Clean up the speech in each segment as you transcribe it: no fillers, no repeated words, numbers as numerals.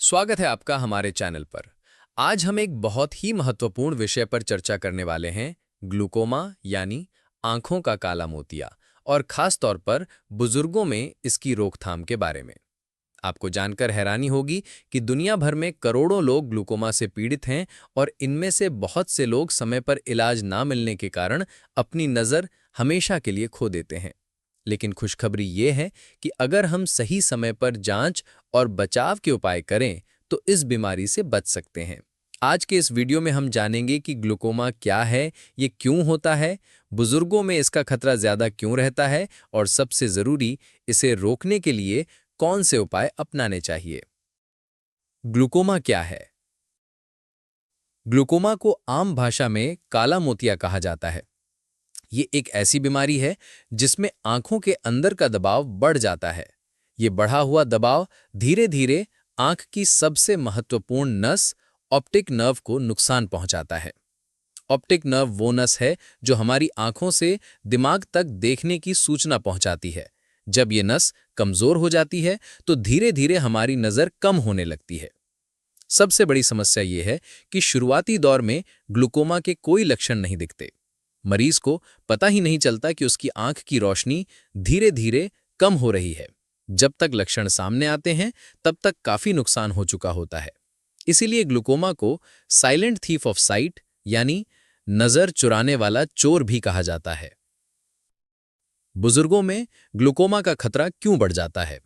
स्वागत है आपका हमारे चैनल पर। आज हम एक बहुत ही महत्वपूर्ण विषय पर चर्चा करने वाले हैं, ग्लूकोमा यानी आंखों का काला मोतिया, और खास तौर पर बुजुर्गों में इसकी रोकथाम के बारे में। आपको जानकर हैरानी होगी कि दुनिया भर में करोड़ों लोग ग्लूकोमा से पीड़ित हैं और इनमें से बहुत से लोग समय पर इलाज ना मिलने के कारण अपनी नज़र हमेशा के लिए खो देते हैं। लेकिन खुशखबरी ये है कि अगर हम सही समय पर जांच और बचाव के उपाय करें तो इस बीमारी से बच सकते हैं। आज के इस वीडियो में हम जानेंगे कि ग्लूकोमा क्या है, ये क्यों होता है, बुजुर्गों में इसका खतरा ज़्यादा क्यों रहता है और सबसे ज़रूरी, इसे रोकने के लिए कौन से उपाय अपनाने चाहिए। ग्लूकोमा क्या है? ग्लूकोमा को आम भाषा में काला मोतिया कहा जाता है। ये एक ऐसी बीमारी है जिसमें आंखों के अंदर का दबाव बढ़ जाता है। ये बढ़ा हुआ दबाव धीरे धीरे आंख की सबसे महत्वपूर्ण नस ऑप्टिक नर्व को नुकसान पहुंचाता है। ऑप्टिक नर्व वो नस है जो हमारी आंखों से दिमाग तक देखने की सूचना पहुंचाती है। जब ये नस कमजोर हो जाती है तो धीरे धीरे हमारी नजर कम होने लगती है। सबसे बड़ी समस्या ये है कि शुरुआती दौर में ग्लूकोमा के कोई लक्षण नहीं दिखते। मरीज को पता ही नहीं चलता कि उसकी आंख की रोशनी धीरे धीरे कम हो रही है। जब तक लक्षण सामने आते हैं तब तक काफी नुकसान हो चुका होता है। इसीलिए ग्लूकोमा को साइलेंट थीफ ऑफ साइट यानी नजर चुराने वाला चोर भी कहा जाता है। बुजुर्गों में ग्लूकोमा का खतरा क्यों बढ़ जाता है?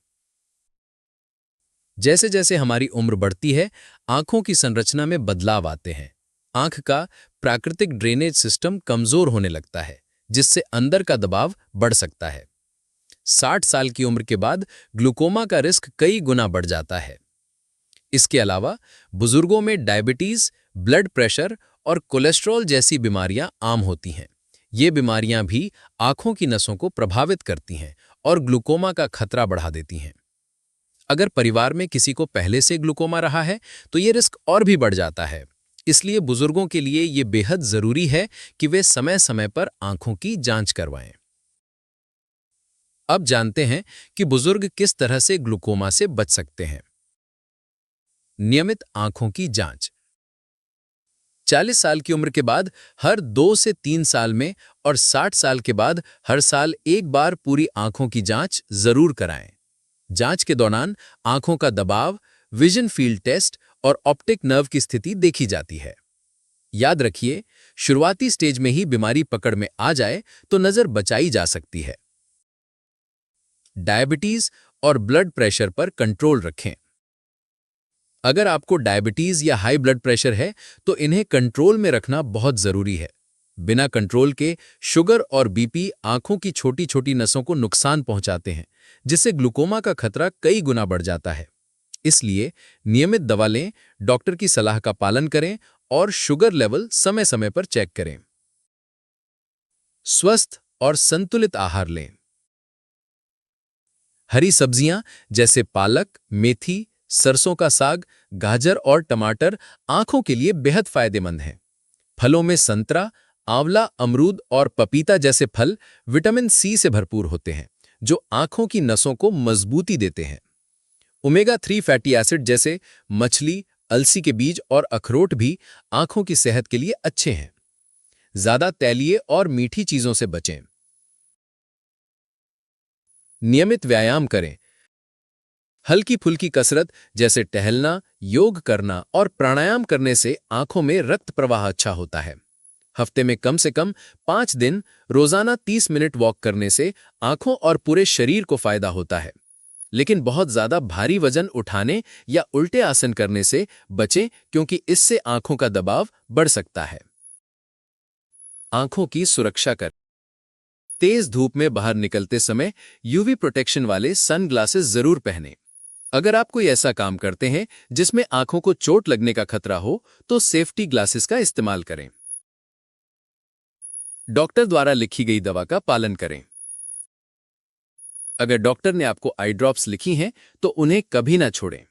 जैसे जैसे हमारी उम्र बढ़ती है, आंखों की संरचना में बदलाव आते हैं। आंख का प्राकृतिक ड्रेनेज सिस्टम कमजोर होने लगता है, जिससे अंदर का दबाव बढ़ सकता है। 60 साल की उम्र के बाद ग्लूकोमा का रिस्क कई गुना बढ़ जाता है। इसके अलावा बुजुर्गों में डायबिटीज, ब्लड प्रेशर और कोलेस्ट्रॉल जैसी बीमारियां आम होती हैं। ये बीमारियां भी आंखों की नसों को प्रभावित करती हैं और ग्लूकोमा का खतरा बढ़ा देती हैं। अगर परिवार में किसी को पहले से ग्लूकोमा रहा है तो ये रिस्क और भी बढ़ जाता है। इसलिए बुजुर्गों के लिए ये बेहद जरूरी है कि वे समय समय पर आंखों की जांच करवाएं। अब जानते हैं कि बुजुर्ग किस तरह से ग्लूकोमा से बच सकते हैं। नियमित आंखों की जांच। 40 साल की उम्र के बाद हर 2 से 3 साल में और 60 साल के बाद हर साल एक बार पूरी आंखों की जांच जरूर कराएं। जांच के दौरान आंखों का दबाव, विजन फील्ड टेस्ट और ऑप्टिक नर्व की स्थिति देखी जाती है। याद रखिए, शुरुआती स्टेज में ही बीमारी पकड़ में आ जाए तो नजर बचाई जा सकती है। डायबिटीज और ब्लड प्रेशर पर कंट्रोल रखें। अगर आपको डायबिटीज या हाई ब्लड प्रेशर है तो इन्हें कंट्रोल में रखना बहुत जरूरी है। बिना कंट्रोल के शुगर और बीपी आंखों की छोटी छोटी नसों को नुकसान पहुंचाते हैं, जिससे ग्लूकोमा का खतरा कई गुना बढ़ जाता है। इसलिए नियमित दवा लें, डॉक्टर की सलाह का पालन करें और शुगर लेवल समय समय पर चेक करें। स्वस्थ और संतुलित आहार लें। हरी सब्जियां जैसे पालक, मेथी, सरसों का साग, गाजर और टमाटर आंखों के लिए बेहद फायदेमंद हैं। फलों में संतरा, आंवला, अमरूद और पपीता जैसे फल विटामिन सी से भरपूर होते हैं, जो आंखों की नसों को मजबूती देते हैं। ओमेगा 3 फैटी एसिड जैसे मछली, अलसी के बीज और अखरोट भी आंखों की सेहत के लिए अच्छे हैं। ज्यादा तैलीय और मीठी चीजों से बचें। नियमित व्यायाम करें। हल्की फुल्की कसरत जैसे टहलना, योग करना और प्राणायाम करने से आंखों में रक्त प्रवाह अच्छा होता है। हफ्ते में कम से कम 5 दिन रोजाना 30 मिनट वॉक करने से आंखों और पूरे शरीर को फायदा होता है। लेकिन बहुत ज्यादा भारी वजन उठाने या उल्टे आसन करने से बचें, क्योंकि इससे आंखों का दबाव बढ़ सकता है। आंखों की सुरक्षा कर। तेज धूप में बाहर निकलते समय यूवी प्रोटेक्शन वाले सनग्लासेस जरूर पहनें। अगर आप कोई ऐसा काम करते हैं जिसमें आंखों को चोट लगने का खतरा हो तो सेफ्टी ग्लासेस का इस्तेमाल करें। डॉक्टर द्वारा लिखी गई दवा का पालन करें। अगर डॉक्टर ने आपको आई ड्रॉप्स लिखी हैं तो उन्हें कभी ना छोड़ें।